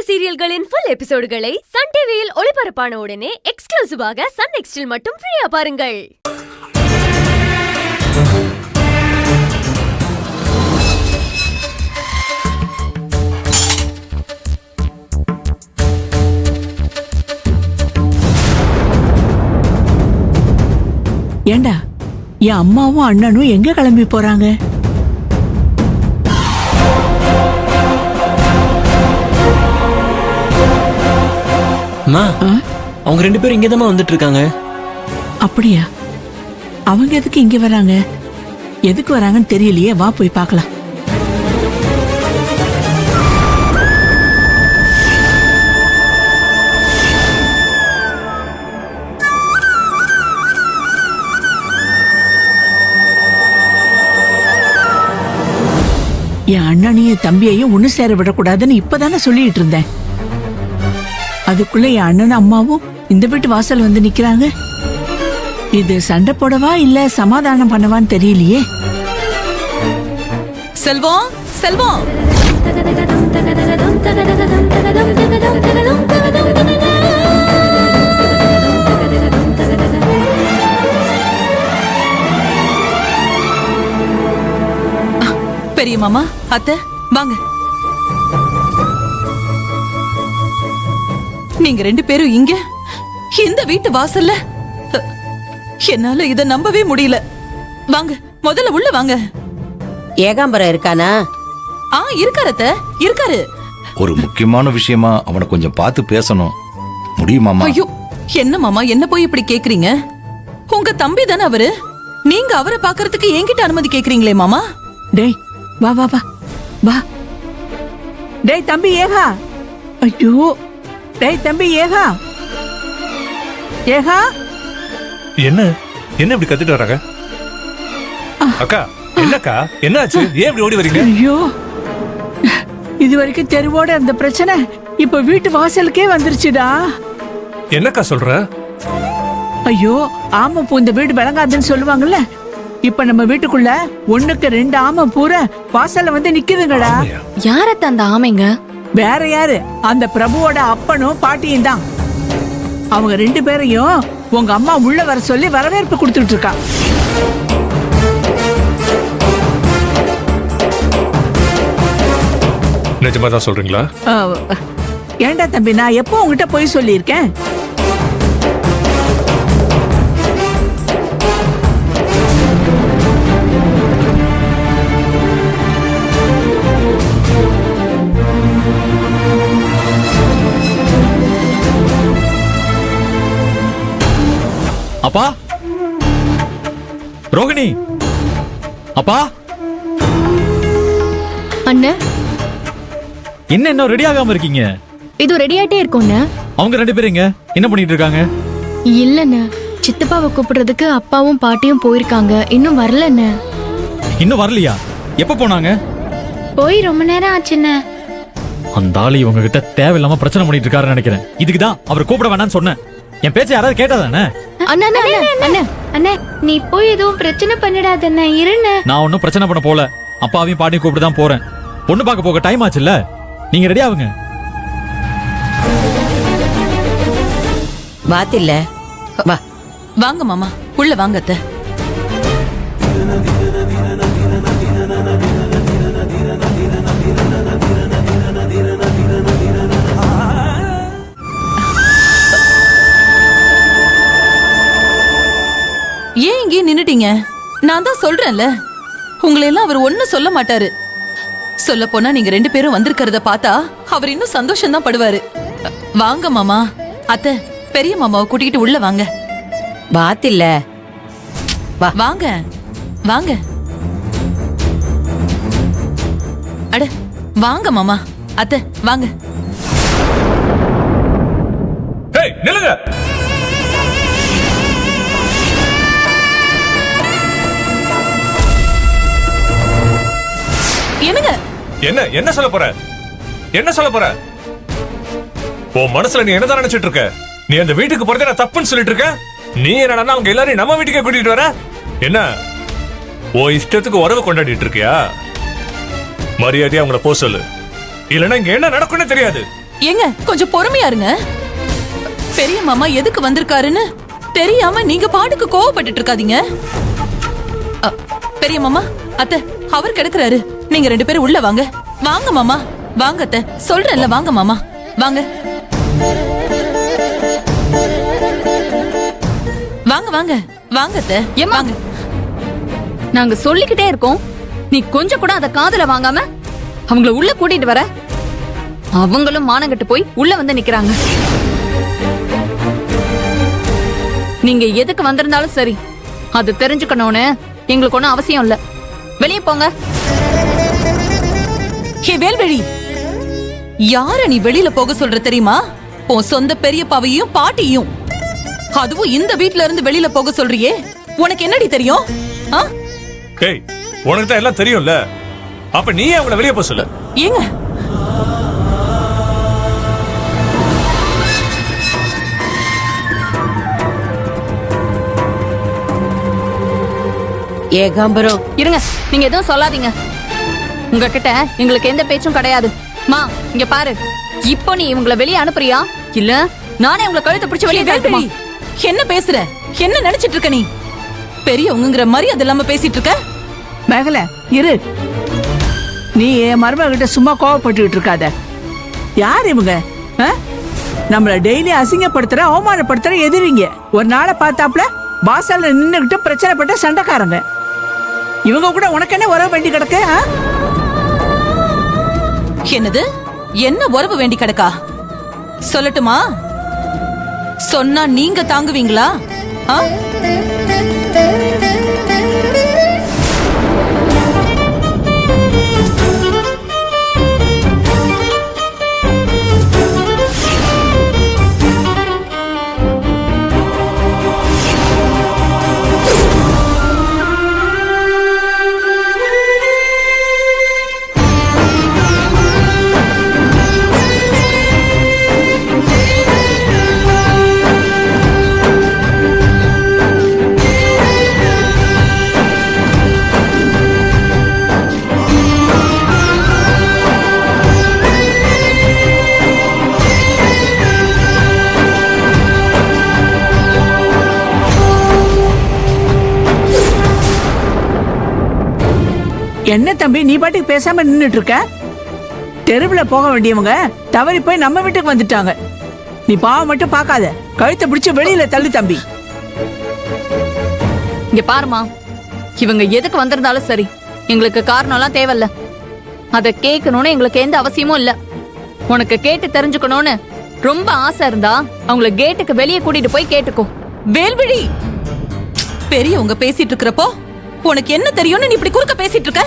சீரியல்களின் full எபிசோடுகளை Sun டிவியில் ஒளிபரப்பான உடனே எக்ஸ்க்ளூசிவாக சன் நெக்ஸ்டில் மட்டும் ஃப்ரீயா பாருங்கள். ஏண்டா என் அம்மாவும் அண்ணனும் எங்க கிளம்பி போறாங்க? அவங்க 2 பேரும் இங்கதான் வந்துட்டு இருக்காங்க. அப்படியா? அவங்க எதுக்கு இங்க வராங்க? எதுக்கு வராங்கன்னு தெரியலையே. வா போய் பார்க்கலாம். என் அண்ணனையும் தம்பியையும் ஒண்ணு சேர விடக்கூடாதுன்னு இப்பதானே சொல்லிட்டு இருந்தேன். அதுக்குள்ள என் அண்ணன் அம்மாவும் இந்த வீட்டு வாசல் வந்து நிக்கிறாங்க. இது சண்டை போடவா இல்ல சமாதானம் பண்ணவான்னு தெரியலையே. செல்வம், செல்வம், பெரிய மாமா, அத்தை வாங்க. நீங்க 2 பேரும் இங்க இந்த வீட்டு வாசல்ல? என்னால இத நம்பவே முடியல. வாங்க, முதல்ல உள்ள வாங்க. ஏகாம்பரம் இருக்கானா? இருக்காரு அத்தை, இருக்காரு. ஒரு முக்கியமான விஷயமா அவனை கொஞ்சம் பார்த்து பேசணும். முடியுமாமா? ஐயோ, என்ன மாமா என்ன போய் இப்படி கேக்குறீங்க? உங்க தம்பி தானே அவரு. நீங்க அவரை பாக்குறதுக்கு என்கிட்ட அனுமதி கேக்குறீங்களே மாமா? டேய் வா வா வா வா. டேய் தம்பி ஏகா. ஐயோ, டேய் தம்பி ஏகா. ஏகா, என்ன என்ன இப்படி கத்திட்டு வராங்க? அக்கா, என்னக்கா என்னாச்சு? ஏன் இப்படி ஓடி வரீங்க? ஐயோ, இது வரைக்கும் தெருவோட அந்த பிரச்சனை இப்ப வீட்டு வாசலுக்கே வந்துருச்சுடா. என்னக்கா சொல்ற? ஐயோ, ஆமை பூ இந்த வீடு விளங்காதுன்னு சொல்லுவாங்கல்ல. இப்ப நம்ம வீட்டுக்குள்ள 1க்கு 2 ஆமை பூரா வாசல்ல வந்து நிக்குதுங்கடா. யாரத்த அந்த ஆமைங்க? வேற யாரு? அந்த பிரபுவோட அப்பனும் பாட்டியும் தான். அவங்க 2 பேரையும் உங்க அம்மா உள்ள வர சொல்லி வரவேற்பு கொடுத்துட்டு இருக்கா. நிஜமாதான் சொல்றீங்களா? ஏண்டா தம்பி, நான் எப்போ உங்ககிட்ட போய் சொல்லியிருக்கேன்? அப்பா, ரோகிணி, அப்பா. அண்ணே, என்ன இன்னும் ரெடி ஆகாம இருக்கீங்க? இது ரெடி ஆயிட்டே இருக்கும்ண்ணே. அவங்க 2 பேரும் இங்க என்ன பண்ணிட்டு இருக்காங்க? இல்லண்ணே, சித்தப்பாவை கூப்பிடுறதுக்கு அப்பாவும் பாட்டியும் போயிருக்காங்க. இன்னும் வரலண்ணே. இன்னும் வரலையா? எப்ப போனாங்க? போய் ரொம்ப நேரம் ஆச்சுண்ணே. அந்த ஆளு இவங்க கிட்ட தேவையில்லாம பிரச்சனை பண்ணிட்டு இருக்காருன்னு நினைக்கிறேன். இதுக்குதான் அவர் கூப்பிட வேணாம்னு சொன்னேன். என் பேச்சை யாராவது கேட்டாதானே? அண்ணா அண்ணா அண்ணா, நீ போய் எதுவும் பிரச்சனை பண்ணிடாதண்ணே, இருண்ணே. நான் ஒன்னும் பிரச்சனை பண்ண போல. அப்பாவையும் பாட்டியும் கூப்பிட்டு தான் போறேன். பொண்ணு பார்க்க போக டைம் ஆச்சுல்ல, நீங்க ரெடி ஆகுங்க. வாத்தில்ல வா. வாங்க மாமா, உள்ள வாங்க அத்தை. ஏன் இங்கே நின்னுட்டீங்க? நான் தான் சொல்றேன்ல, உங்களை எல்லாம் அவர் ஒண்ணு சொல்ல மாட்டாரு. சொல்ல போனா நீங்க 2 பேரும் வந்திருக்கிறத பார்த்தா அவர் இன்னும் சந்தோஷம் தான் படுவாரு. வாங்க மாமா, அத்தை பெரிய மாமாவை கூட்டிகிட்டு உள்ள வாங்க. வாத்தில்ல வா. வாங்க வாங்க. அட வாங்க மாமா, அத்தை வாங்க. ஏய், நில்லுங்க. என்னங்க? என்ன என்ன சொல்ல போற? என்ன சொல்ல போற? உன் மனசுல நீ என்னதான் நினைச்சிட்டு இருக்க? நீ அந்த வீட்டுக்கு போறதே நான் தப்புன்னு சொல்லிட்டு இருக்க. நீ என்னடா அவங்க எல்லாரையும் நம்ம வீட்டுக்கே கூட்டிட்டு வர? என்ன ஓ இஷ்டத்துக்கு உறவு கொண்டாடிட்டு இருக்கியா? மரியாதையா அவங்கள போக சொல்லு, இல்லைன்னா இங்க என்ன நடக்கும்னு தெரியாது. ஏங்க கொஞ்சம் பொறுமையா இருங்க. பெரிய மாமா எதுக்கு வந்திருக்காருன்னு தெரியாம நீங்க பாட்டுக்கு கோவப்பட்டுட்டு இருக்காதீங்க. பெரிய மாமா, அத்தை அவர் கிடக்குறாரு. நீங்க 2 பேரும் உள்ள வாங்க. வாங்க மாமா, வாங்க அத்தை. சொல்றேன்ல, வாங்க மாமா, வாங்க வாங்க வாங்க வாங்க அத்தை. ஏம்மா? வாங்க. நாங்க சொல்லிக்கிட்டே இருக்கோம், நீ கொஞ்சம் கூட அத காதுல வாங்காம அவங்கள உள்ள கூட்டிட்டு வர. அவங்களும் மானங்கட்டு போய் உள்ள வந்து நிக்கிறாங்க. நீங்க எதுக்கு வந்திருந்தாலும் சரி, அது தெரிஞ்சுக்கணும்னு எங்களுக்கு ஒண்ணும் அவசியம் இல்ல. வெளியே போங்க. ஹே வேல்வெளி, யார நீ வெளியில போக சொல்ற தெரியுமா? உன் சொந்த பெரியப்பாவையும் பாட்டியும். அதுவும் இந்த வீட்ல இருந்து வெளியில போக சொல்றியே, உனக்கு என்னடி தெரியும்? டேய், உனக்கு தான் எல்லாம் தெரியும்ல, அப்ப நீயே அவங்கள வெளியே போக சொல்லு. ஏங்க ஏகாம்பரம், இருங்க, நீங்க எதுவும் சொல்லாதீங்க. உங்ககிட்ட எங்களுக்கு எந்த பேச்சும் கிடையாது. மா, இங்க பாரு, இப்போ நீ இவங்கள வெளியே அனுப்புறியா இல்ல நானே உங்களை கழுத்தை பிடிச்சு வெளியே தள்ளுமா? என்ன பேசுற? என்ன நினைச்சிட்டு இருக்க நீ? பெரியவங்கிற மரியாதை இல்லாம பேசிட்டு இருக்க. மேகல இரு, நீ என் மருமகிட்ட சும்மா கோவப்பட்டுக்கிட்டு இருக்காத. யார் இவங்க? நம்மள டெய்லி அசிங்கப்படுத்துற, அவமானப்படுத்துற எதிரிங்க. ஒரு நாளை பார்த்தாப்ல வாசல்ல நின்னுகிட்டு பிரச்சனை பட்ட சண்டைக்காரங்க. இவங்க கூட உனக்கு என்ன உறவு வேண்டி கிடக்கு? என்னது? என்ன உறவு வேண்டி கிடக்கா? சொல்லட்டுமா? சொன்னா நீங்க தாங்குவீங்களா? என்ன தம்பி, நீ பாட்டுக்கு பேசாம நின்னுட்டு இருக்க? தெருவுல போக வேண்டியவங்க தவறி போய் நம்ம வீட்டுக்கு வந்துட்டாங்க. நீ பாவம் மட்டும் பார்க்காத, கழுத்தை பிடிச்சு வெளியில தள்ளு தம்பி. இங்க பாருமா, இவங்க எதுக்கு வந்திருந்தாலும் சரி, எங்களுக்கு காரணம் எல்லாம் தேவையில்ல. அத கேட்கணும்னு எங்களுக்கு எந்த அவசியமும் இல்ல. உனக்கு கேட்டு தெரிஞ்சுக்கணும்னு ரொம்ப ஆசை இருந்தா அவங்கள கேட்டுக்கு வெளியே கூட்டிட்டு போய் கேட்டுக்கோ. வேல்விழி, பெரியவங்க பேசிட்டு இருக்கிறப்போ உனக்கு என்ன தெரியும்னு நீ இப்படி குறுக்க பேசிட்டு இருக்க?